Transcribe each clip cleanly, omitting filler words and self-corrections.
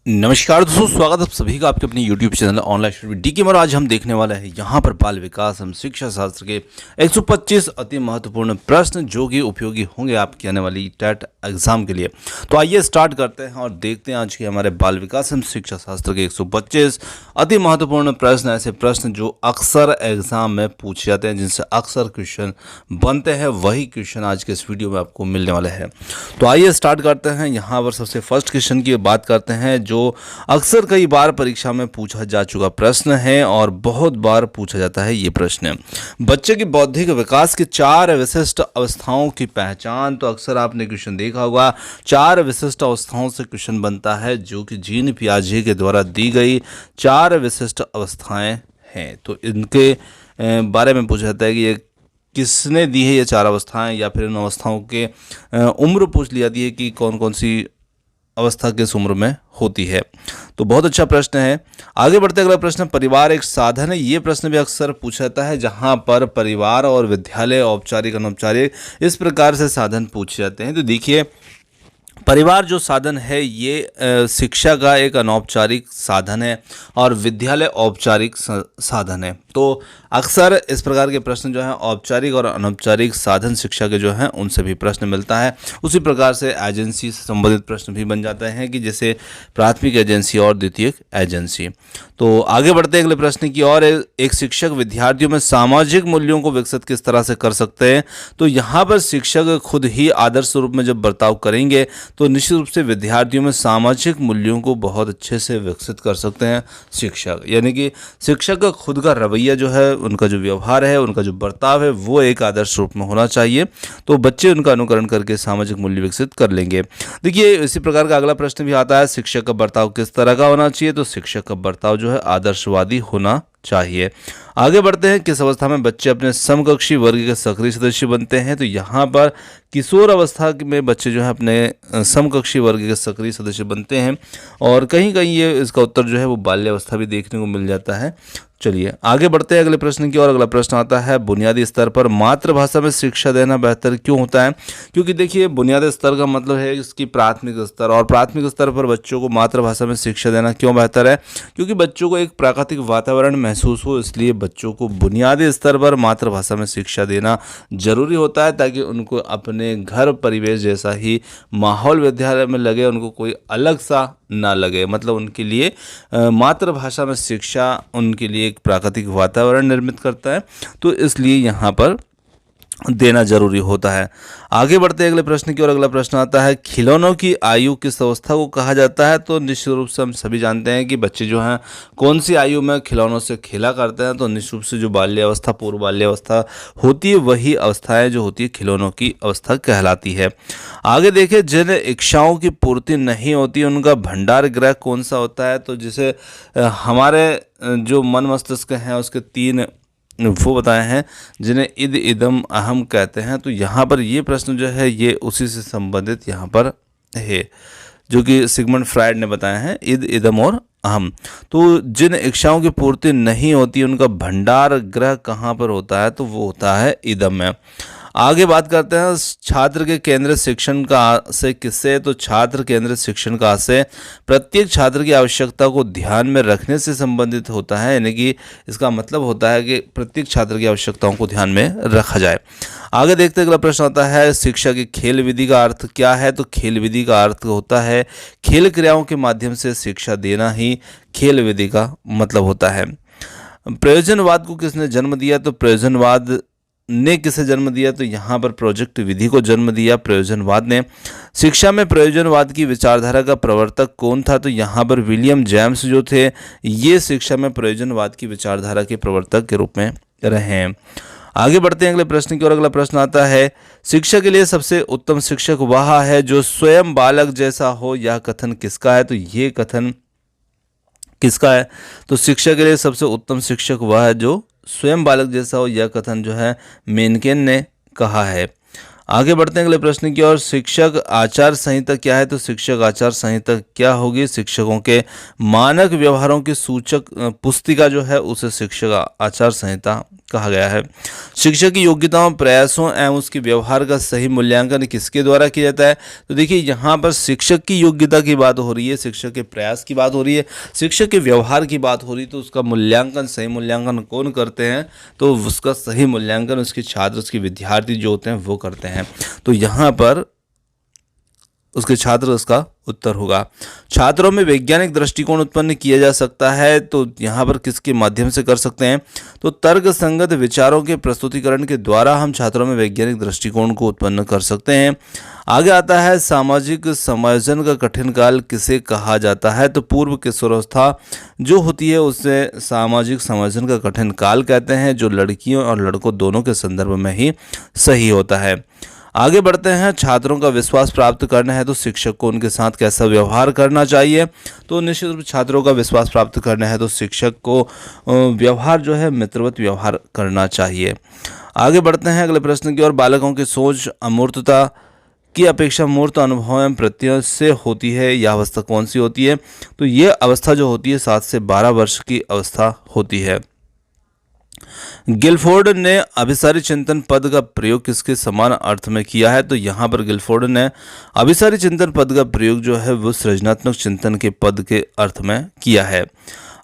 नमस्कार दोस्तों, स्वागत है आप सभी का आपके अपने YouTube channel online study D और आज हम देखने वाले हैं यहाँ पर बाल विकास एवं शिक्षा शास्त्र के 125 अति महत्वपूर्ण प्रश्न जो कि उपयोगी होंगे आपकी आने वाली टेट एग्जाम के लिए। तो आइए स्टार्ट करते हैं और देखते हैं आज के हमारे बाल विकास एवं शिक्षा शास्त्र के 125 अति महत्वपूर्ण प्रश्न, ऐसे प्रश्न जो अक्सर एग्जाम में पूछे जाते हैं, जिनसे अक्सर क्वेश्चन बनते हैं, वही क्वेश्चन आज के इस वीडियो में आपको मिलने वाले हैं। तो आइए स्टार्ट करते हैं। यहाँ पर सबसे फर्स्ट क्वेश्चन की बात करते हैं जो अक्सर कई बार परीक्षा में पूछा जा चुका प्रश्न है और बहुत बार पूछा जाता है। ये प्रश्न बच्चे की बौद्धिक विकास की 4 विशिष्ट अवस्थाओं की पहचान। तो अक्सर आपने क्वेश्चन देखा होगा, 4 विशिष्ट अवस्थाओं से क्वेश्चन बनता है जो कि जीन पियाजे के द्वारा दी गई 4 विशिष्ट अवस्थाएं हैं। तो इनके बारे में पूछा जाता है कि ये किसने दी है ये 4 अवस्थाएं, या फिर इन अवस्थाओं के उम्र पूछ लिया दी है कि कौन कौन सी अवस्था किस उम्र में होती है। तो बहुत अच्छा प्रश्न है। आगे बढ़ते अगला प्रश्न, परिवार एक साधन है। ये प्रश्न भी अक्सर पूछा जाता है, जहां पर परिवार और विद्यालय, औपचारिक अनौपचारिक, इस प्रकार से साधन पूछे जाते हैं। तो देखिए, परिवार जो साधन है ये शिक्षा का एक अनौपचारिक साधन है और विद्यालय औपचारिक साधन है। तो अक्सर इस प्रकार के प्रश्न जो हैं औपचारिक और अनौपचारिक साधन शिक्षा के जो हैं उनसे भी प्रश्न मिलता है। उसी प्रकार से एजेंसी से संबंधित प्रश्न भी बन जाते हैं कि जैसे प्राथमिक एजेंसी और द्वितीयक एजेंसी। तो आगे बढ़ते हैं अगले प्रश्न की ओर। एक शिक्षक विद्यार्थियों में सामाजिक मूल्यों को विकसित किस तरह से कर सकते हैं। तो यहाँ पर शिक्षक खुद ही आदर्श रूप में जब बर्ताव करेंगे तो निश्चित रूप से विद्यार्थियों में सामाजिक मूल्यों को बहुत अच्छे से विकसित कर सकते हैं शिक्षक। यानी कि शिक्षक का खुद का रवैया जो है, उनका जो व्यवहार है, उनका जो बर्ताव है, वो एक आदर्श रूप में होना चाहिए। तो बच्चे उनका अनुकरण करके सामाजिक मूल्य विकसित कर लेंगे। देखिए, इसी प्रकार का अगला प्रश्न भी आता है, शिक्षक का बर्ताव किस तरह का होना चाहिए। तो शिक्षक का बर्ताव जो है आदर्शवादी होना चाहिए। आगे बढ़ते हैं, किस अवस्था में बच्चे अपने समकक्षी वर्ग के सक्रिय सदस्य बनते हैं। तो यहाँ पर किशोर अवस्था में बच्चे जो है अपने समकक्षी वर्ग के सक्रिय सदस्य बनते हैं और कहीं कहीं ये इसका उत्तर जो है वो बाल्यावस्था भी देखने को मिल जाता है। चलिए आगे बढ़ते हैं अगले प्रश्न की ओर। अगला प्रश्न आता है, बुनियादी स्तर पर मातृभाषा में शिक्षा देना बेहतर क्यों होता है। क्योंकि देखिए, बुनियादी स्तर का मतलब है इसकी प्राथमिक स्तर, और प्राथमिक स्तर पर बच्चों को मातृभाषा में शिक्षा देना क्यों बेहतर है। क्योंकि बच्चों को एक प्राकृतिक वातावरण महसूस हो, इसलिए बच्चों को बुनियादी स्तर पर मातृभाषा में शिक्षा देना जरूरी होता है, ताकि उनको अपने घर परिवेश जैसा ही माहौल विद्यालय में लगे, उनको कोई अलग सा ना लगे। मतलब उनके लिए मातृभाषा में शिक्षा उनके लिए एक प्राकृतिक वातावरण निर्मित करता है, तो इसलिए यहाँ पर देना जरूरी होता है। आगे बढ़ते अगले प्रश्न की ओर। अगला प्रश्न आता है, खिलौनों की आयु किस अवस्था को कहा जाता है। तो निश्चित रूप से हम सभी जानते हैं कि बच्चे जो हैं कौन सी आयु में खिलौनों से खेला करते हैं। तो निश्चित रूप से जो बाल्यावस्था, पूर्व बाल्यावस्था होती है, वही अवस्थाएं जो होती है खिलौनों की अवस्था कहलाती है। आगे देखें, जिन इच्छाओं की पूर्ति नहीं होती उनका भंडार गृह कौन सा होता है। तो जैसे हमारे जो मन मस्तिष्क हैं उसके 3 वो बताए हैं, जिन्हें इद इदम अहम कहते हैं। तो यहाँ पर ये प्रश्न जो है ये उसी से संबंधित यहाँ पर है, जो कि सिगमंड फ्रायड ने बताए हैं, इद इदम और अहम। तो जिन इच्छाओं की पूर्ति नहीं होती उनका भंडार गृह कहाँ पर होता है। तो वो होता है इदम में। आगे बात करते हैं छात्र के केंद्रित शिक्षण का से किससे। तो छात्र केंद्रित शिक्षण का से प्रत्येक छात्र की आवश्यकता को ध्यान में रखने से संबंधित होता है। यानी कि इसका मतलब होता है कि प्रत्येक छात्र की आवश्यकताओं को ध्यान में रखा जाए। आगे देखते अगला प्रश्न आता है, शिक्षा की खेल विधि का अर्थ क्या है। तो खेल विधि का अर्थ होता है खेल क्रियाओं के माध्यम से शिक्षा देना ही खेल विधि का मतलब होता है। प्रयोजनवाद को किसने जन्म दिया। तो प्रयोजनवाद ने किसे जन्म दिया। तो यहाँ पर प्रोजेक्ट विधि को जन्म दिया प्रयोजनवाद ने। शिक्षा में प्रयोजनवाद की विचारधारा का प्रवर्तक कौन था। तो यहाँ पर विलियम जेम्स जो थे, ये शिक्षा में प्रयोजनवाद की विचारधारा के प्रवर्तक के रूप में रहे हैं। आगे बढ़ते हैं अगले प्रश्न की ओर। अगला प्रश्न आता है, शिक्षा के लिए सबसे उत्तम शिक्षक वह है जो स्वयं बालक जैसा हो। यह कथन किसका है। तो ये कथन किसका है। तो शिक्षा के लिए सबसे उत्तम शिक्षक वह है जो स्वयं बालक जैसा हो। यह कथन जो है मेनकेन ने कहा है। आगे बढ़ते हैं अगले प्रश्न की ओर। शिक्षक आचार संहिता क्या है। तो शिक्षक आचार संहिता क्या होगी। शिक्षकों के मानक व्यवहारों की सूचक पुस्तिका जो है उसे शिक्षक आचार संहिता कहा गया है। शिक्षक की योग्यताओं, प्रयासों एवं उसके व्यवहार का सही मूल्यांकन किसके द्वारा किया जाता है? तो देखिए यहाँ पर शिक्षक की योग्यता की बात हो रही है, शिक्षक के प्रयास की बात हो रही है, शिक्षक के व्यवहार की बात हो रही है, तो उसका मूल्यांकन, सही मूल्यांकन कौन करते हैं? तो उसका सही मूल्यांकन उसके छात्र, उसके विद्यार्थी जो होते हैं वो करते हैं। तो यहाँ पर उसके छात्र उसका उत्तर होगा। छात्रों में वैज्ञानिक दृष्टिकोण उत्पन्न किया जा सकता है, तो यहाँ पर किसके माध्यम से कर सकते हैं? तो तर्क संगत विचारों के प्रस्तुतिकरण के द्वारा हम छात्रों में वैज्ञानिक दृष्टिकोण को उत्पन्न कर सकते हैं। आगे आता है सामाजिक समायोजन का कठिन काल किसे कहा जाता है? तो पूर्व किशोरावस्था जो होती है उसे सामाजिक समायोजन का कठिन काल कहते हैं, जो लड़कियों और लड़कों दोनों के संदर्भ में ही सही होता है। आगे बढ़ते हैं, छात्रों का विश्वास प्राप्त करना है तो शिक्षक को उनके साथ कैसा व्यवहार करना चाहिए? तो निश्चित रूप से छात्रों का विश्वास प्राप्त करना है तो शिक्षक को व्यवहार जो है मित्रवत व्यवहार करना चाहिए। आगे बढ़ते हैं अगले प्रश्न की ओर। बालकों की सोच अमूर्तता की अपेक्षा मूर्त अनुभव एवं प्रत्यय से होती है, यह अवस्था कौन सी होती है? तो ये अवस्था जो होती है 7 से 12 वर्ष की अवस्था होती है। गिलफोर्ड ने अभिसारी चिंतन पद का प्रयोग किसके समान अर्थ में किया है? तो यहाँ पर गिलफोर्ड ने अभिसारी चिंतन पद का प्रयोग जो है वो सृजनात्मक चिंतन के पद के अर्थ में किया है।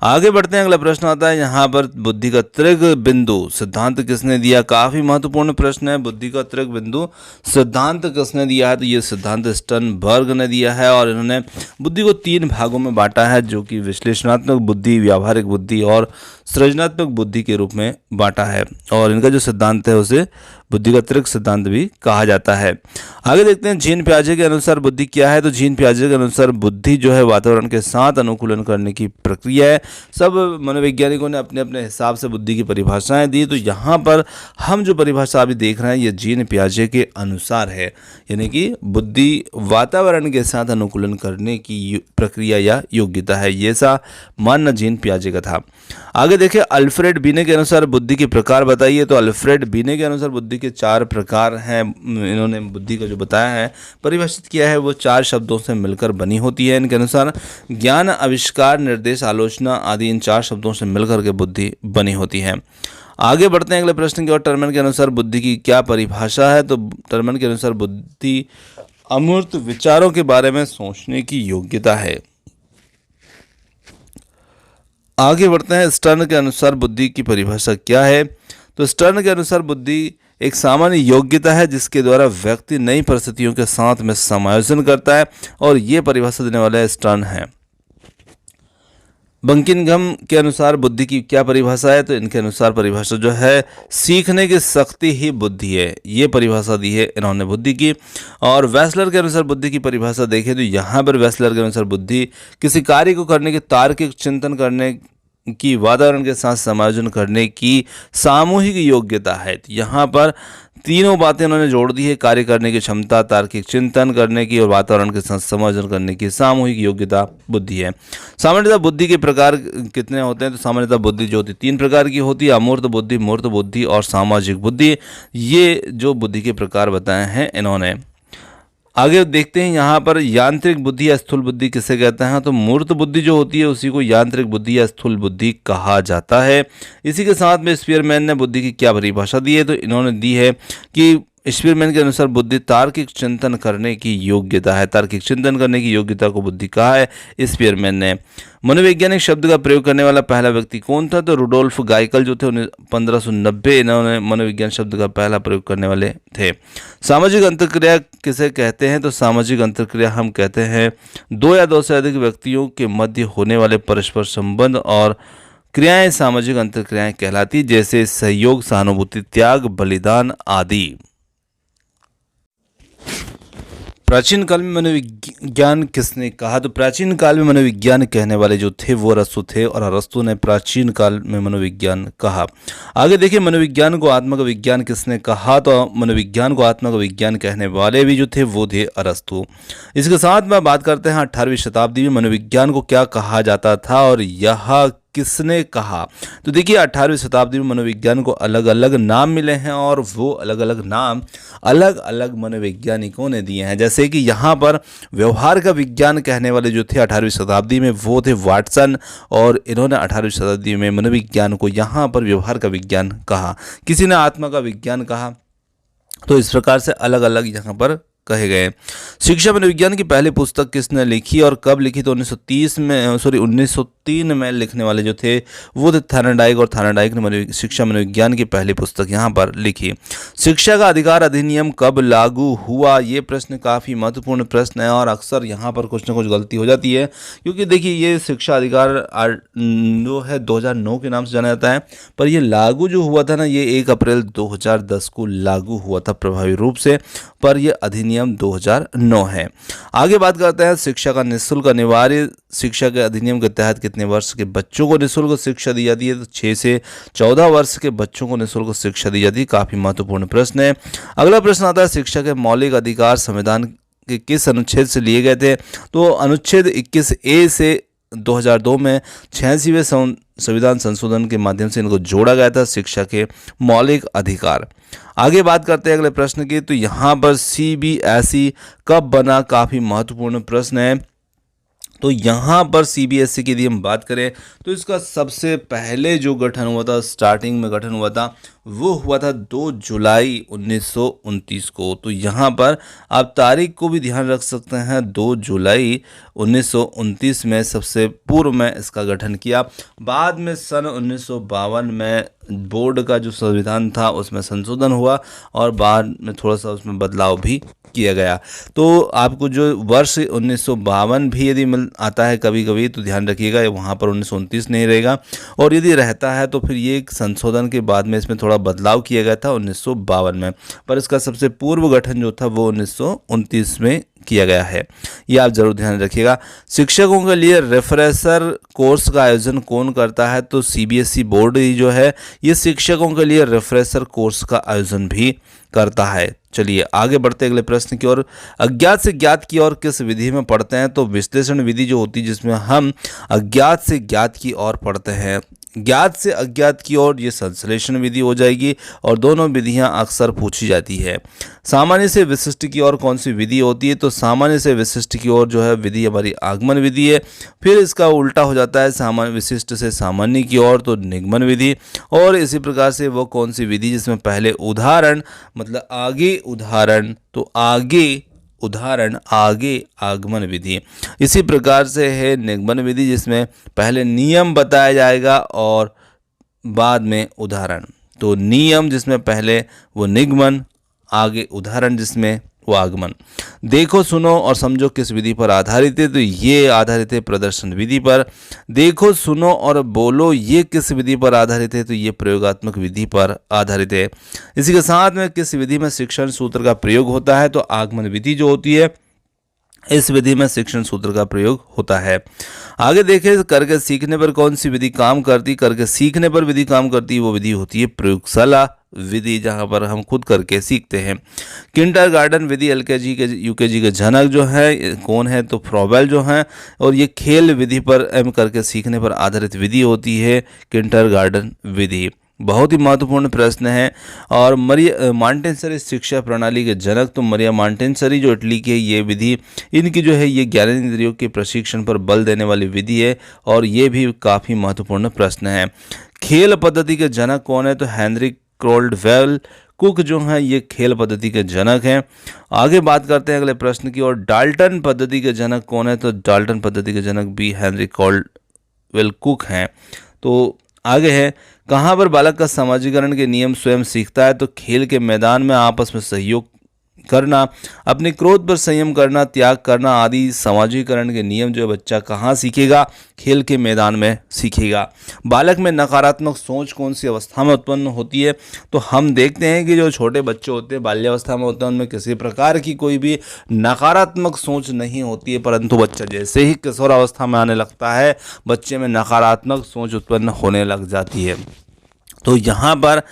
आगे बढ़ते हैं, अगला प्रश्न आता है यहाँ पर, बुद्धि का त्रिग बिंदु सिद्धांत किसने दिया? काफी महत्वपूर्ण प्रश्न है। बुद्धि का त्रिग बिंदु सिद्धांत किसने दिया है? तो ये सिद्धांत स्टर्नबर्ग ने दिया है और इन्होंने बुद्धि को 3 भागों में बांटा है, जो कि विश्लेषणात्मक बुद्धि, व्यावहारिक बुद्धि और सृजनात्मक बुद्धि के रूप में बांटा है। और इनका जो सिद्धांत है उसे बुद्धि का त्रिक सिद्धांत भी कहा जाता है। आगे देखते हैं, जीन पियाजे के अनुसार बुद्धि क्या है? तो जीन पियाजे के अनुसार बुद्धि जो है वातावरण के साथ अनुकूलन करने की प्रक्रिया है। सब मनोवैज्ञानिकों ने अपने अपने हिसाब से बुद्धि की परिभाषाएं दी, तो यहाँ पर हम जो परिभाषा अभी देख रहे हैं ये जीन पियाजे के अनुसार है, यानी कि बुद्धि वातावरण के साथ अनुकूलन करने की प्रक्रिया या योग्यता है, ये सा मानना जीन पियाजे का था। आगे देखिए, अल्फ्रेड बीने के अनुसार बुद्धि के प्रकार बताइए। तो अल्फ्रेड बीने के अनुसार बुद्धि के 4 प्रकार हैं। इन्होंने बुद्धि का जो बताया है, परिभाषित किया है, वो 4 शब्दों से मिलकर बनी होती है। इनके अनुसार ज्ञान, आविष्कार, निर्देश, आलोचना आदि इन 4 शब्दों से मिलकर के बुद्धि बनी होती है। आगे बढ़ते हैं अगले प्रश्न की ओर। टर्मन के अनुसार बुद्धि की क्या परिभाषा है? तो टर्मन के अनुसार बुद्धि अमूर्त विचारों के बारे में सोचने की योग्यता है। आगे बढ़ते हैं, स्टर्न के अनुसार बुद्धि की परिभाषा क्या है? तो स्टर्न के अनुसार बुद्धि एक सामान्य योग्यता है जिसके द्वारा व्यक्ति नई परिस्थितियों के साथ में समायोजन करता है, और ये परिभाषा देने वाला स्टर्न है। बंकिंघम के अनुसार बुद्धि की क्या परिभाषा है? तो इनके अनुसार परिभाषा जो है सीखने की शक्ति ही बुद्धि है, ये परिभाषा दी है इन्होंने बुद्धि की। और वेस्लर के अनुसार बुद्धि की परिभाषा देखें तो यहाँ पर वेस्लर के अनुसार बुद्धि किसी कार्य को करने की, तार्किक चिंतन करने की, वातावरण के साथ समायोजन करने की सामूहिक योग्यता है। तो यहाँ पर तीनों बातें उन्होंने जोड़ दी है, कार्य करने की क्षमता, तार्किक चिंतन करने की और वातावरण के साथ समायोजन करने की सामूहिक योग्यता बुद्धि है। सामान्यतः बुद्धि के प्रकार कितने होते हैं? तो सामान्यतः बुद्धि जो होती है 3 प्रकार की होती है, अमूर्त बुद्धि, मूर्त बुद्धि और सामाजिक बुद्धि। ये जो बुद्धि के प्रकार बताए हैं इन्होंने। आगे देखते हैं यहाँ पर, यांत्रिक बुद्धि या स्थूल बुद्धि किसे कहते हैं? तो मूर्त बुद्धि जो होती है उसी को यांत्रिक बुद्धि या स्थूल बुद्धि कहा जाता है। इसी के साथ में स्पीयरमैन ने बुद्धि की क्या परिभाषा दी है? तो इन्होंने दी है कि स्पीयरमैन के अनुसार बुद्धि तार्किक चिंतन करने की योग्यता है। तार्किक चिंतन करने की योग्यता को बुद्धि कहा है स्पीयरमैन ने। मनोवैज्ञानिक शब्द का प्रयोग करने वाला पहला व्यक्ति कौन था? तो रुडोल्फ गाइकल जो थे 1590 इन्होंने मनोविज्ञान शब्द का पहला प्रयोग करने वाले थे। सामाजिक अंतर्क्रिया किसे कहते हैं? तो सामाजिक अंतर्क्रिया हम कहते हैं 2 या 2 से अधिक व्यक्तियों के मध्य होने वाले परस्पर संबंध और क्रियाएं सामाजिक अंतर्क्रियाएं कहलाती, जैसे सहयोग, सहानुभूति, त्याग, बलिदान आदि। प्राचीन काल में मनोविज्ञान किसने कहा? तो प्राचीन काल में मनोविज्ञान कहने वाले जो थे वो अरस्तु थे, और अरस्तु ने प्राचीन काल में मनोविज्ञान कहा। आगे देखिए, मनोविज्ञान को आत्मा का विज्ञान किसने कहा? तो मनोविज्ञान को आत्मा का विज्ञान कहने वाले भी जो थे वो थे अरस्तु। इसके साथ में बात करते हैं 18वीं शताब्दी में मनोविज्ञान को क्या कहा जाता था और यह किसने कहा? तो देखिए 18वीं शताब्दी में मनोविज्ञान को अलग अलग नाम मिले हैं और वो अलग अलग नाम अलग अलग मनोवैज्ञानिकों ने दिए हैं। जैसे कि यहाँ पर व्यवहार का विज्ञान कहने वाले जो थे 18वीं शताब्दी में वो थे वाटसन, और इन्होंने 18वीं शताब्दी में मनोविज्ञान को यहाँ पर व्यवहार का विज्ञान कहा। किसी ने आत्मा का विज्ञान कहा। तो इस प्रकार से अलग अलग यहाँ पर कहे गए। शिक्षा मनोविज्ञान की पहली पुस्तक किसने लिखी और कब लिखी? तो 1903 में लिखने वाले जो थे वो थे थार्नडाइक, और थार्नडाइक ने शिक्षा मनोविज्ञान की पहली पुस्तक यहाँ पर लिखी। शिक्षा का अधिकार अधिनियम कब लागू हुआ? ये प्रश्न काफ़ी महत्वपूर्ण प्रश्न है और अक्सर यहाँ पर कुछ ना कुछ गलती हो जाती है, क्योंकि देखिए ये शिक्षा अधिकार जो है 2009 के नाम से जाना जाता है, पर ये लागू जो हुआ था ना, ये 1 अप्रैल 2010 को लागू हुआ था प्रभावी रूप से, पर यह अधिनियम 2009 है। आगे बात करते हैं शिक्षा का निःशुल्क अनिवार्य शिक्षा के अधिनियम के तहत कितने वर्ष के बच्चों को निःशुल्क शिक्षा दी जाती है? तो 6 से 14 वर्ष के बच्चों को निःशुल्क शिक्षा दी जाती है। काफी महत्वपूर्ण प्रश्न है। अगला प्रश्न आता है शिक्षा के मौलिक अधिकार संविधान के किस अनुच्छेद से लिए गए थे? तो अनुच्छेद 21A से 2002 में 86वें संविधान संशोधन के माध्यम से इनको जोड़ा गया था, शिक्षा के मौलिक अधिकार। आगे बात करते हैं अगले प्रश्न की। तो यहाँ पर CBSE कब बना? काफ़ी महत्वपूर्ण प्रश्न है। तो यहाँ पर CBSE की यदि हम बात करें तो इसका सबसे पहले जो गठन हुआ था, स्टार्टिंग में गठन हुआ था, वो हुआ था 2 जुलाई 1929 को। तो यहाँ पर आप तारीख को भी ध्यान रख सकते हैं, 2 जुलाई 1929 में सबसे पूर्व में इसका गठन किया। बाद में सन 1952 में बोर्ड का जो संविधान था उसमें संशोधन हुआ और बाद में थोड़ा सा उसमें बदलाव भी किया गया। तो आपको जो वर्ष 1952 भी यदि मिल आता है कभी कभी तो ध्यान रखिएगा, वहाँ पर 1929 नहीं रहेगा, और यदि रहता है तो फिर ये एक संशोधन के बाद में इसमें थोड़ा बदलाव किया गया था 1952 में, पर इसका सबसे पूर्व गठन जो था वो 1929 में किया गया है। ये आप जरूर ध्यान रखिएगा। शिक्षकों के लिए रिफ्रेशर कोर्स का आयोजन कौन करता है? तो CBSE बोर्ड ही जो है ये शिक्षकों के लिए रिफ्रेशर कोर्स का आयोजन भी करता है। चलिए आगे बढ़ते अगले प्रश्न की ओर। अज्ञात से ज्ञात की ओर किस विधि में पढ़ते हैं? तो विश्लेषण विधि जो होती है जिसमें हम अज्ञात से ज्ञात की ओर पढ़ते हैं। ज्ञात से अज्ञात की ओर ये संश्लेषण विधि हो जाएगी, और दोनों विधियां अक्सर पूछी जाती है। सामान्य से विशिष्ट की ओर कौन सी विधि होती है? तो सामान्य से विशिष्ट की ओर जो है विधि हमारी आगमन विधि है। फिर इसका उल्टा हो जाता है सामान्य विशिष्ट से सामान्य की ओर, तो निगमन विधि। और इसी प्रकार से वो कौन सी विधि जिसमें पहले उदाहरण मतलब आगे उदाहरण, तो आगे उदाहरण आगे आगमन विधि। इसी प्रकार से है निगमन विधि जिसमें पहले नियम बताया जाएगा और बाद में उदाहरण। तो नियम जिसमें पहले वो निगमन, आगे उदाहरण जिसमें वो आगमन। देखो सुनो और समझो किस विधि पर आधारित है? तो ये आधारित है प्रदर्शन विधि पर। देखो सुनो और बोलो ये किस विधि पर आधारित है? तो ये प्रयोगात्मक विधि पर आधारित है। इसी के साथ में किस विधि में शिक्षण सूत्र का प्रयोग होता है? तो आगमन विधि जो होती है इस विधि में शिक्षण सूत्र का प्रयोग होता है। आगे देखें करके सीखने पर कौन सी विधि काम करती? करके सीखने पर विधि काम करती वो विधि होती है प्रयोगशाला विधि, जहां पर हम खुद करके सीखते हैं। किंडरगार्टन विधि LKG के UKG के जनक जो है कौन है? तो फ्रॉबेल जो हैं, और ये खेल विधि पर करके सीखने पर आधारित विधि होती है किंडरगार्टन विधि। बहुत ही महत्वपूर्ण प्रश्न है। और मरिया मॉन्टेसरी शिक्षा प्रणाली के जनक, तो मरिया मॉन्टेसरी जो इटली के, ये विधि इनकी जो है ये ज्ञानेंद्रियों के प्रशिक्षण पर बल देने वाली विधि है, और ये भी काफ़ी महत्वपूर्ण प्रश्न है। खेल पद्धति के जनक कौन है? तो हेनरिक क्रोल्डवेल कुक जो हैं ये खेल पद्धति के जनक हैं। आगे बात करते हैं अगले प्रश्न की और। डाल्टन पद्धति के जनक कौन है? तो डाल्टन पद्धति के जनक भी हेनरिक क्रोल्डवेल कुक हैं। तो आगे है कहाँ पर बालक का समाजीकरण के नियम स्वयं सीखता है? तो खेल के मैदान में आपस में सहयोग करना, अपने क्रोध पर संयम करना, त्याग करना आदि समाजीकरण के नियम जो बच्चा कहाँ सीखेगा? खेल के मैदान में सीखेगा। बालक में नकारात्मक सोच कौन सी अवस्था में उत्पन्न होती है? तो हम देखते हैं कि जो छोटे बच्चे होते हैं बाल्यावस्था में होते हैं उनमें किसी प्रकार की कोई भी नकारात्मक सोच नहीं होती है, परंतु बच्चा जैसे ही किशोरावस्था में आने लगता है बच्चे में नकारात्मक सोच उत्पन्न होने लग जाती है। तो यहाँ पर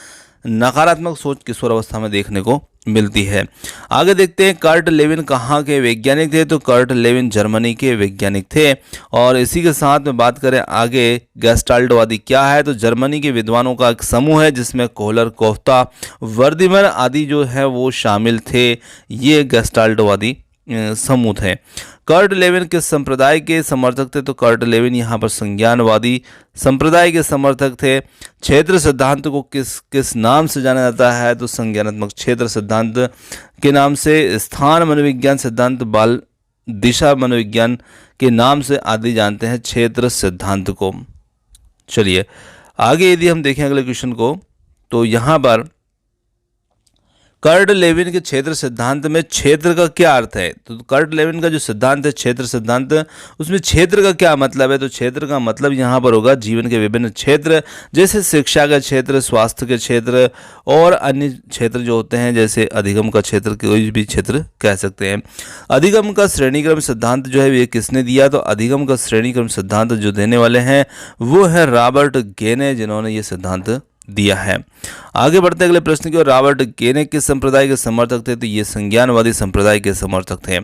नकारात्मक सोच किशोर अवस्था में देखने को मिलती है। आगे देखते हैं कर्ट लेविन कहाँ के वैज्ञानिक थे, तो कर्ट लेविन जर्मनी के वैज्ञानिक थे। और इसी के साथ में बात करें आगे गेस्टाल्टवादी क्या है, तो जर्मनी के विद्वानों का एक समूह है जिसमें कोहलर, कोफ्ता, वर्दीमर आदि जो है वो शामिल थे। ये गेस्टाल्टवादी समूह थे। कर्ट लेविन किस संप्रदाय के समर्थक थे, तो कर्ट लेविन यहाँ पर संज्ञानवादी संप्रदाय के समर्थक थे। क्षेत्र सिद्धांत को किस किस नाम से जाना जाता है, तो संज्ञानात्मक क्षेत्र सिद्धांत के नाम से, स्थान मनोविज्ञान सिद्धांत, बाल दिशा मनोविज्ञान के नाम से आदि जानते हैं क्षेत्र सिद्धांत को। चलिए आगे यदि हम देखें अगले क्वेश्चन को, तो यहाँ पर कर्ट लेविन के क्षेत्र सिद्धांत में क्षेत्र का क्या अर्थ है, तो कर्ट लेविन का जो सिद्धांत है क्षेत्र सिद्धांत, उसमें क्षेत्र का क्या मतलब है, तो क्षेत्र का मतलब यहाँ पर होगा जीवन के विभिन्न क्षेत्र, जैसे शिक्षा का क्षेत्र, स्वास्थ्य के क्षेत्र और अन्य क्षेत्र जो होते हैं, जैसे अधिगम का क्षेत्र, कोई भी क्षेत्र कह सकते हैं। अधिगम का श्रेणीक्रम सिद्धांत जो है ये किसने दिया, तो अधिगम का श्रेणीक्रम सिद्धांत जो देने वाले हैं वो है रॉबर्ट गेने, जिन्होंने ये सिद्धांत दिया है। आगे बढ़ते अगले प्रश्न की ओर। रॉबर्ट गेने किस संप्रदाय के समर्थक थे, तो ये संज्ञानवादी संप्रदाय के समर्थक थे।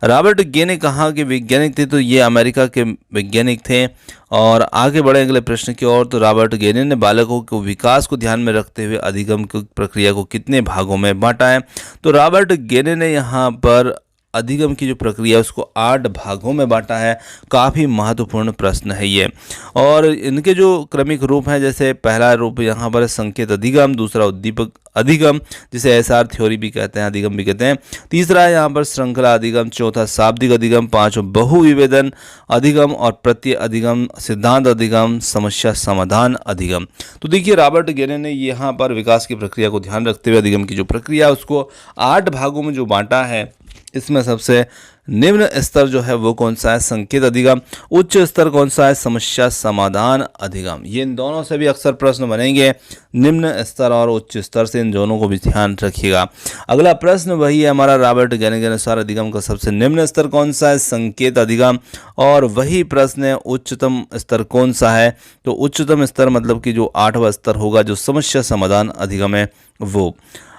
रॉबर्ट गेने कहाँ के वैज्ञानिक थे, तो ये अमेरिका के वैज्ञानिक थे। और आगे बढ़े अगले प्रश्न की ओर। तो रॉबर्ट गेने ने बालकों के विकास को ध्यान में रखते हुए अधिगम की प्रक्रिया को कितने भागों में बांटा है, तो रॉबर्ट गेने ने यहाँ पर अधिगम की जो प्रक्रिया है उसको 8 भागों में बांटा है। काफ़ी महत्वपूर्ण प्रश्न है ये। और इनके जो क्रमिक रूप हैं, जैसे पहला रूप यहाँ पर है संकेत अधिगम, दूसरा उद्दीपक अधिगम जिसे एसआर थ्योरी भी कहते हैं, अधिगम भी कहते हैं, तीसरा है यहाँ पर श्रृंखला अधिगम, चौथा शाब्दिक अधिगम, पांचवा बहुविवेदन अधिगम और प्रत्यय अधिगम, सिद्धांत अधिगम, समस्या समाधान अधिगम। तो देखिए रॉबर्ट गेने ने यहाँ पर विकास की प्रक्रिया को ध्यान रखते हुए अधिगम की जो प्रक्रिया है उसको 8 भागों में जो बांटा है, इसमें सबसे निम्न स्तर जो है वो कौन सा है, संकेत अधिगम। उच्च स्तर कौन सा है, समस्या समाधान अधिगम। ये इन दोनों से भी अक्सर प्रश्न बनेंगे, निम्न स्तर और उच्च स्तर से, इन दोनों को भी ध्यान रखिएगा। अगला प्रश्न वही है हमारा, रॉबर्ट गेने के अनुसार अधिगम का सबसे निम्न स्तर कौन सा है, संकेत अधिगम। और वही प्रश्न है उच्चतम स्तर कौन सा है, तो उच्चतम स्तर मतलब कि जो 8वां स्तर होगा, जो समस्या समाधान अधिगम है वो।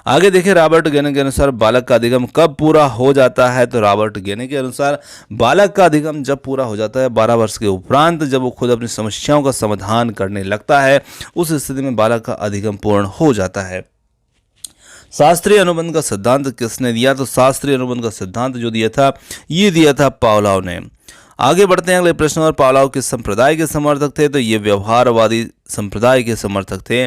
आगे देखिए रॉबर्ट गेने के अनुसार बालक का अधिगम कब पूरा हो जाता है, तो रॉबर्ट गेने के अनुसार बालक का अधिगम जब पूरा हो जाता है 12 वर्ष के उपरांत, जब वो खुद अपनी समस्याओं का समाधान करने लगता है, उस स्थिति में बालक का अधिगम पूर्ण हो जाता है। शास्त्रीय अनुबंध का सिद्धांत किसने दिया, तो शास्त्रीय अनुबंध का सिद्धांत जो दिया था ये दिया था पावलोव ने। आगे बढ़ते हैं अगले प्रश्न और। पावलोव किस संप्रदाय के समर्थक थे, तो ये व्यवहारवादी संप्रदाय के समर्थक थे।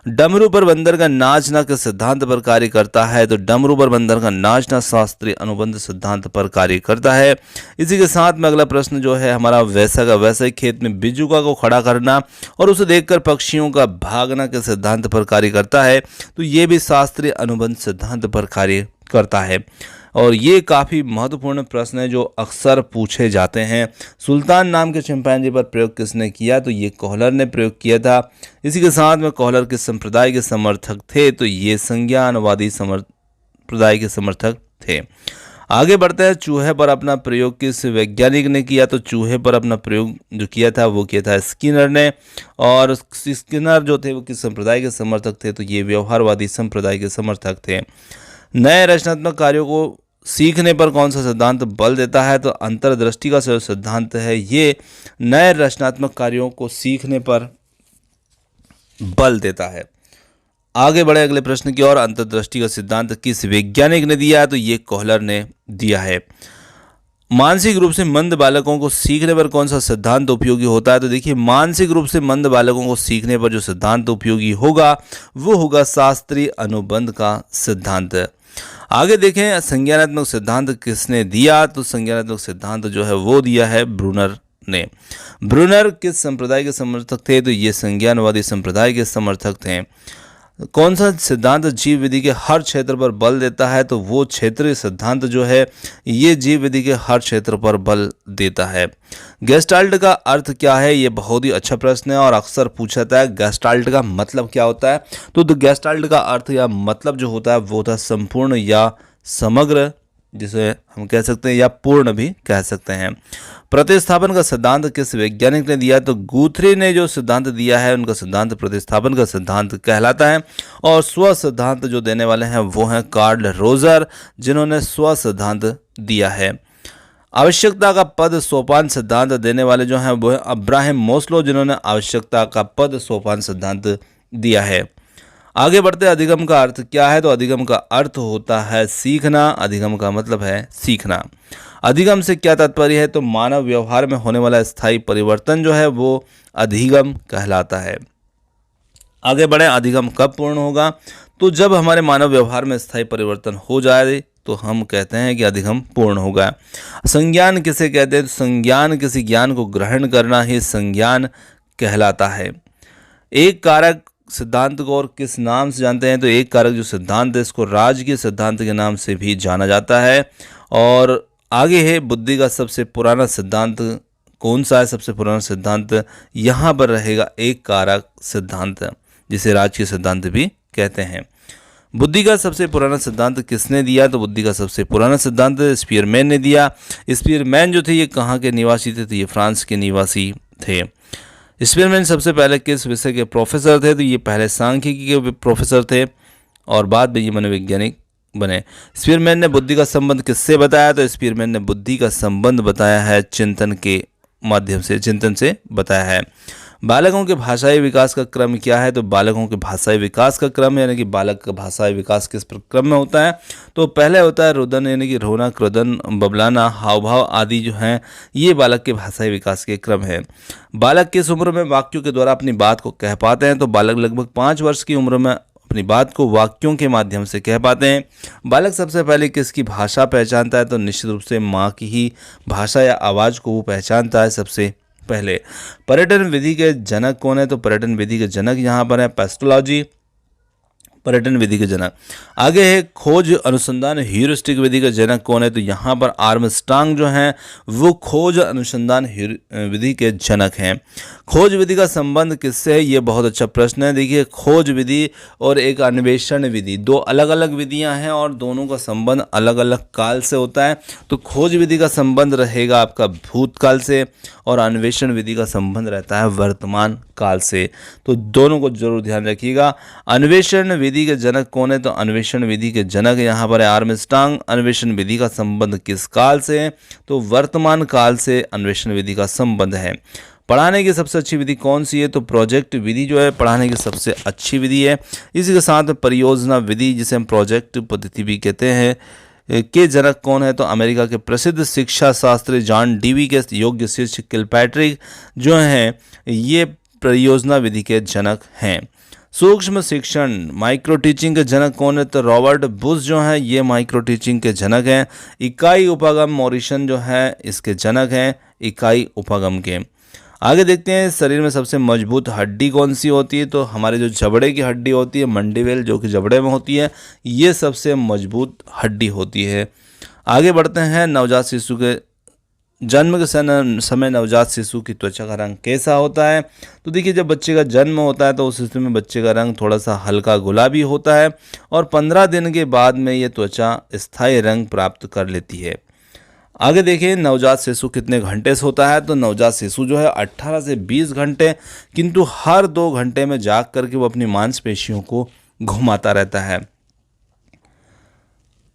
डमरू पर बंदर का नाचना के सिद्धांत पर कार्य करता है, तो डमरू पर बंदर का नाचना शास्त्रीय अनुबंध सिद्धांत पर कार्य करता है। इसी के साथ में अगला प्रश्न जो है हमारा, वैसा का वैसा ही खेत में बिजुका को खड़ा करना और उसे देखकर पक्षियों का भागना के सिद्धांत पर कार्य करता है, तो ये भी शास्त्रीय अनुबंध सिद्धांत पर कार्य करता है। और ये काफ़ी महत्वपूर्ण प्रश्न है जो अक्सर पूछे जाते हैं। सुल्तान नाम के चिंपैंजी पर प्रयोग किसने किया, तो ये कोहलर ने प्रयोग किया था। इसी के साथ में कोहलर किस संप्रदाय के समर्थक थे, तो ये संज्ञानवादी संप्रदाय के समर्थक थे। आगे बढ़ते हैं, चूहे पर अपना प्रयोग किस वैज्ञानिक ने किया, तो चूहे पर अपना प्रयोग जो किया था वो किया था स्किनर ने। और स्किनर जो थे वो किस संप्रदाय के समर्थक थे, तो ये व्यवहारवादी संप्रदाय के समर्थक थे। नए रचनात्मक कार्यों को सीखने पर कौन सा सिद्धांत बल देता है, तो अंतर्दृष्टि का जो सिद्धांत है ये नए रचनात्मक कार्यों को सीखने पर बल देता है। आगे बढ़े अगले प्रश्न की ओर। अंतर्दृष्टि का सिद्धांत किस वैज्ञानिक ने दिया है, तो ये कोहलर ने दिया है। मानसिक रूप से मंद बालकों को सीखने पर कौन सा सिद्धांत उपयोगी होता है, तो देखिए मानसिक रूप से मंद बालकों को सीखने पर जो सिद्धांत उपयोगी होगा वो होगा शास्त्रीय अनुबंध का सिद्धांत। आगे देखें संज्ञानात्मक सिद्धांत किसने दिया, तो संज्ञानात्मक सिद्धांत जो है वो दिया है ब्रूनर ने। ब्रूनर किस संप्रदाय के समर्थक थे, तो ये संज्ञानवादी संप्रदाय के समर्थक थे। कौन सा सिद्धांत जीव विधि के हर क्षेत्र पर बल देता है, तो वो क्षेत्रीय सिद्धांत जो है ये जीव विधि के हर क्षेत्र पर बल देता है। गेस्टाल्ट का अर्थ क्या है, ये बहुत ही अच्छा प्रश्न है और अक्सर पूछा जाता है गेस्टाल्ट का मतलब क्या होता है। तो गेस्टाल्ट का अर्थ या मतलब जो होता है वो होता है संपूर्ण या समग्र जिसे हम कह सकते हैं या पूर्ण भी कह सकते हैं। प्रतिस्थापन का सिद्धांत किस वैज्ञानिक ने दिया? तो गुथरी ने जो सिद्धांत दिया है उनका सिद्धांत प्रतिस्थापन का सिद्धांत कहलाता है। और स्व सिद्धांत जो देने वाले हैं वो हैं कार्ल रोजर, जिन्होंने स्व सिद्धांत दिया है। आवश्यकता का पद सोपान सिद्धांत देने वाले जो हैं वो है अब्राहम मोस्लो, जिन्होंने आवश्यकता का पद सोपान सिद्धांत दिया है। आगे बढ़ते हैं, अधिगम का अर्थ क्या है? तो अधिगम का अर्थ होता है सीखना। अधिगम का मतलब है सीखना। अधिगम से क्या तात्पर्य है? तो मानव व्यवहार में होने वाला स्थायी परिवर्तन जो है वो अधिगम कहलाता है। आगे बढ़े, अधिगम कब पूर्ण होगा? तो जब हमारे मानव व्यवहार में स्थायी परिवर्तन हो जाए तो हम कहते हैं कि अधिगम पूर्ण होगा। संज्ञान किसे कहते हैं? तो संज्ञान किसी ज्ञान को ग्रहण करना ही संज्ञान कहलाता है। एक कारक सिद्धांत को और किस नाम से जानते हैं? तो एक कारक जो सिद्धांत है इसको राजकीय सिद्धांत के नाम से भी जाना जाता है। और आगे है, बुद्धि का सबसे पुराना सिद्धांत कौन सा है? सबसे पुराना सिद्धांत यहाँ पर रहेगा एक कारक सिद्धांत, जिसे राजकीय सिद्धांत भी कहते हैं। बुद्धि का सबसे पुराना सिद्धांत किसने दिया? तो बुद्धि का सबसे पुराना सिद्धांत स्पीयरमैन ने दिया। स्पीयरमैन जो थे ये कहाँ के निवासी थे? तो ये फ्रांस के निवासी थे। स्पीयरमैन सबसे पहले किस विषय के प्रोफेसर थे? तो ये पहले सांख्यिकी के प्रोफेसर थे और बाद में ये मनोवैज्ञानिक बने। स्पीयरमैन ने बुद्धि का संबंध किससे बताया? तो स्पीयरमैन ने बुद्धि का संबंध बताया है चिंतन के माध्यम से, चिंतन से बताया है। बालकों के भाषाई विकास का क्रम क्या है? तो बालकों के भाषाई विकास का क्रम यानी कि बालक का भाषाई विकास किस क्रम में होता है? तो पहले होता है रुदन यानी कि रोना, क्रोधन, बबलाना, हाव भाव आदि जो हैं ये बालक के भाषाई विकास के क्रम है। बालक किस उम्र में वाक्यों के द्वारा अपनी बात को कह पाते हैं? तो बालक लगभग 5 वर्ष की उम्र में अपनी बात को वाक्यों के माध्यम से कह पाते हैं। बालक सबसे पहले किसकी भाषा पहचानता है? तो निश्चित रूप से माँ की ही भाषा या आवाज़ को वो पहचानता है सबसे पहले। पर्यटन विधि के जनक कौन है? तो पर्यटन विधि के जनक यहाँ पर है पेस्टोलॉजी, पर्यटन विधि के जनक। आगे है खोज अनुसंधान ह्यूरिस्टिक विधि के जनक कौन है? तो यहाँ पर आर्मस्ट्रांग जो हैं वो खोज अनुसंधान विधि के जनक हैं। खोज विधि का संबंध किससे है? ये बहुत अच्छा प्रश्न है। देखिए, खोज विधि और एक अन्वेषण विधि दो अलग अलग विधियां हैं और दोनों का संबंध अलग अलग काल से होता है। तो खोज विधि का संबंध रहेगा आपका भूतकाल से और अन्वेषण विधि का संबंध रहता है वर्तमान काल से। तो दोनों को जरूर ध्यान रखिएगा। अन्वेषण विधि के जनक कौन है? तो अन्वेषण विधि के जनक यहाँ पर है आर्मस्ट्रांग। अन्वेषण विधि का संबंध किस काल से है? तो वर्तमान काल से अन्वेषण विधि का संबंध है। पढ़ाने की सबसे अच्छी विधि कौन सी है? तो प्रोजेक्ट विधि जो है पढ़ाने की सबसे अच्छी विधि है। इसी के साथ परियोजना विधि, जिसे हम प्रोजेक्ट पद्धति भी कहते हैं, के जनक कौन है? तो अमेरिका के प्रसिद्ध शिक्षा शास्त्री जॉन डीवी के योग्य शिष्य किलपैट्रिक जो हैं ये परियोजना विधि के जनक हैं। सूक्ष्म शिक्षण माइक्रो टीचिंग के जनक कौन है? तो रॉबर्ट बुश जो हैं ये माइक्रो टीचिंग के जनक हैं। इकाई उपागम मॉरिसन जो है इसके जनक हैं इकाई उपागम के। आगे देखते हैं, शरीर में सबसे मजबूत हड्डी कौन सी होती है? तो हमारे जो जबड़े की हड्डी होती है मंडिबल, जो कि जबड़े में होती है, ये सबसे मजबूत हड्डी होती है। आगे बढ़ते हैं, नवजात शिशु के जन्म के समय नवजात शिशु की त्वचा का रंग कैसा होता है? तो देखिए, जब बच्चे का जन्म होता है तो उस स्थिति में बच्चे का रंग थोड़ा सा हल्का गुलाबी होता है और 15 दिन के बाद में ये त्वचा स्थायी रंग प्राप्त कर लेती है। आगे देखिए, नवजात शिशु कितने घंटे से होता है? तो नवजात शिशु जो है 18 से 20 घंटे, किंतु हर 2 घंटे में जाग करके वो अपनी मांसपेशियों को घुमाता रहता है।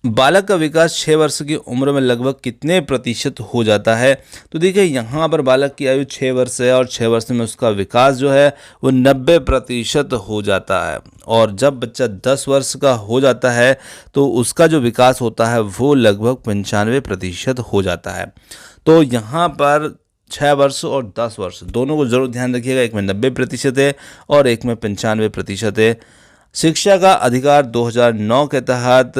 बालक का विकास 6 वर्ष की उम्र में लगभग कितने प्रतिशत हो जाता है? तो देखिए, यहाँ पर बालक की आयु 6 वर्ष है और 6 वर्ष में उसका विकास जो है वो 90% हो जाता है। और जब बच्चा 10 वर्ष का हो जाता है तो उसका जो विकास होता है वो लगभग 95% हो जाता है। तो यहाँ पर 6 वर्ष और 10 वर्ष दोनों को जरूर ध्यान रखिएगा, एक में 90% है और एक में 95% है। शिक्षा का अधिकार 2009 के तहत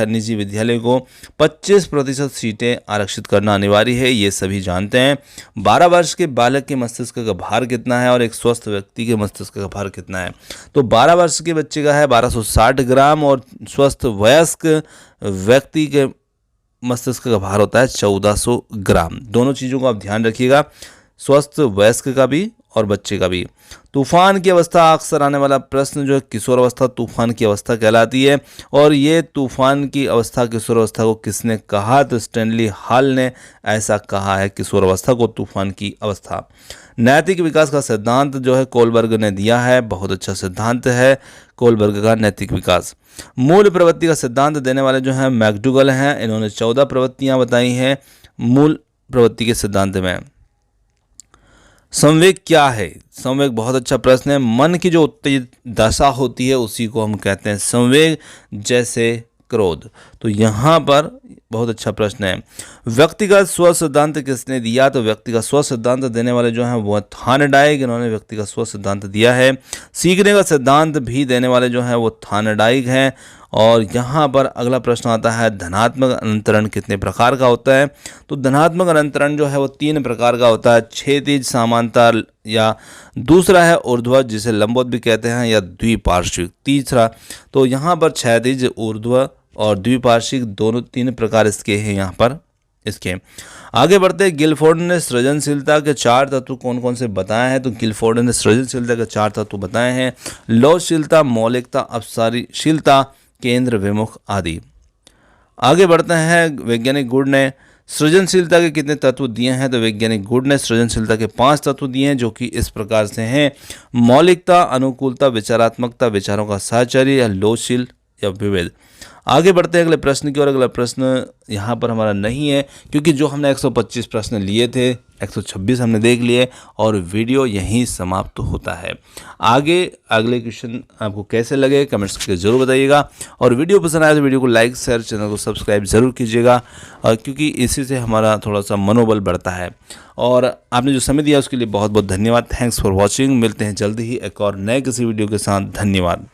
निजी विद्यालय को 25% सीटें आरक्षित करना अनिवार्य है, ये सभी जानते हैं। 12 वर्ष के बालक के मस्तिष्क का भार कितना है और एक स्वस्थ व्यक्ति के मस्तिष्क का भार कितना है? तो 12 वर्ष के बच्चे का है 1260 ग्राम और स्वस्थ वयस्क व्यक्ति के मस्तिष्क का भार होता है 1400 ग्राम। दोनों चीज़ों को आप ध्यान रखिएगा, स्वस्थ वयस्क का भी और बच्चे का भी। तूफान की अवस्था अक्सर आने वाला प्रश्न जो है किशोर अवस्था तूफान की अवस्था कहलाती है। और ये तूफान की अवस्था किशोर अवस्था को किसने कहा? तो स्टैनली हॉल ने ऐसा कहा है किशोर अवस्था को तूफान की अवस्था। नैतिक विकास का सिद्धांत जो है कोलबर्ग ने दिया है, बहुत अच्छा सिद्धांत है कोलबर्ग का नैतिक विकास। मूल प्रवृत्ति का सिद्धांत देने वाले जो हैं मैकडूगल हैं, इन्होंने 14 प्रवृत्तियां बताई हैं मूल प्रवृत्ति के सिद्धांत में। संवेग क्या है? संवेग बहुत अच्छा प्रश्न है। मन की जो उत्तेजित दशा होती है उसी को हम कहते हैं संवेग, जैसे क्रोध। तो यहाँ पर बहुत अच्छा प्रश्न है। व्यक्तिगत स्व सिद्धांत किसने दिया? तो व्यक्तिगत स्व सिद्धांत देने वाले जो हैं वो थानडाइक, इन्होंने व्यक्तिगत स्व सिद्धांत दिया है। सीखने का सिद्धांत भी देने वाले जो हैं वो थानडाइक हैं। और यहाँ पर अगला प्रश्न आता है धनात्मक अंतरण कितने प्रकार का होता है? तो धनात्मक अंतरण जो है वो 3 प्रकार का होता है, क्षैतिज, समांतर या दूसरा है ऊर्ध्व जिसे लंबवत भी कहते हैं, या द्विपार्श्विक तीसरा। तो यहाँ पर क्षैतिज, ऊर्ध्व और द्विपार्श्विक दोनों 3 प्रकार इसके हैं यहाँ पर इसके। आगे बढ़ते हैं। गिलफोर्ड ने सृजनशीलता के 4 तत्व कौन कौन से बताए हैं? तो गिलफोर्ड ने सृजनशीलता के 4 तत्व बताए हैं, लोचशीलता, मौलिकता, अपसारीशीलता, केंद्र विमुख आदि। आगे बढ़ते हैं। वैज्ञानिक गुड ने सृजनशीलता के कितने तत्व दिए हैं? तो वैज्ञानिक गुड ने सृजनशीलता के 5 तत्व दिए हैं जो कि इस प्रकार से हैं, मौलिकता, अनुकूलता, विचारात्मकता, विचारों का साहचर्य या लोचशील या विविध। आगे बढ़ते हैं अगले प्रश्न की ओर। अगला प्रश्न यहाँ पर हमारा नहीं है क्योंकि जो हमने 125 प्रश्न लिए थे 126 हमने देख लिए और वीडियो यहीं समाप्त होता है। आगे अगले क्वेश्चन आपको कैसे लगे कमेंट्स करके ज़रूर बताइएगा। और वीडियो पसंद आए तो वीडियो को लाइक, शेयर, चैनल को सब्सक्राइब ज़रूर कीजिएगा क्योंकि इसी से हमारा थोड़ा सा मनोबल बढ़ता है। और आपने जो समय दिया उसके लिए बहुत बहुत धन्यवाद। Thanks for watching. मिलते हैं जल्दी ही एक और नए किसी वीडियो के साथ। धन्यवाद।